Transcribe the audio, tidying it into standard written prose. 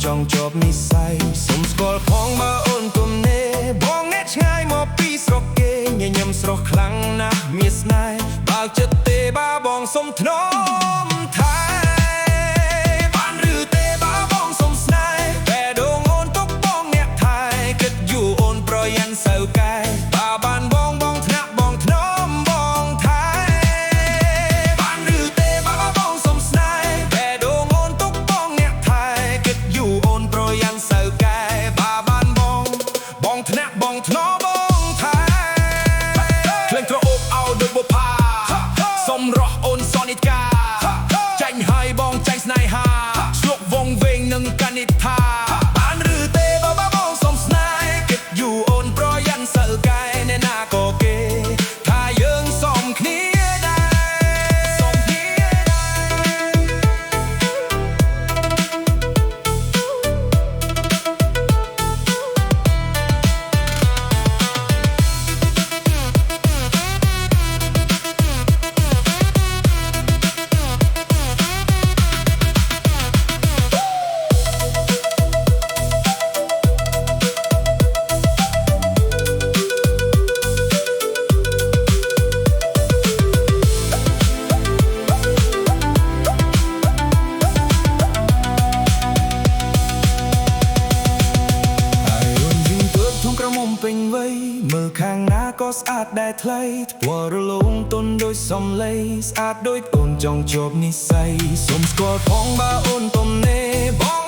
ចង់ជាប់និស្ស័យសុំស្គាល់ផងបើអូនទុំនេបងអ្នកឆ្ងាយមកពីស្រុកគេញញឹមស្រស់ខ្លាំងណាស់មានស្នេហ៍បើកចិត្តទេបាបងសុំធ្នមថែបានឬទេបាបងសុំស្នេហ៍បែដងអូនទុកបងអ្នកថែគិតយូរអូនប្រយ័ត្នសៅកែបាបានបងថ្នាក់បងធ្នមបងថែបានឬទេបាបងសុំស្នេហ៍បែដងអូនទុកបងអ្នកថែគិតយូរអូនប្រយ័ត្នសៅកែបាបានបងថ្នាក់បងធ្នមបងថែក្លែងក្រអូបអោដូចបុផាសុំរស់អូនសនិកាចាញ់ហើយបងចាញ់ស្នេហាស្លុកវងវែងនឹងកនិដ្ឋាបានឬទេបងសុំស្នេហ៍គិតយូរអូនប្រយ័ត្នសៅកែអ្នកណាក៏គេថាយើងសមគ្នាដែរសមគ្នាពេញវ័យមើលខាងណាក៏ស្អាតដែរថ្លៃពណ៌រលោងទន់ដូចសំឡីស្អាតដូចអូនចង់ជាប់និស្ស័យសុំស្គាល់ផងបើអូនទំនេរបង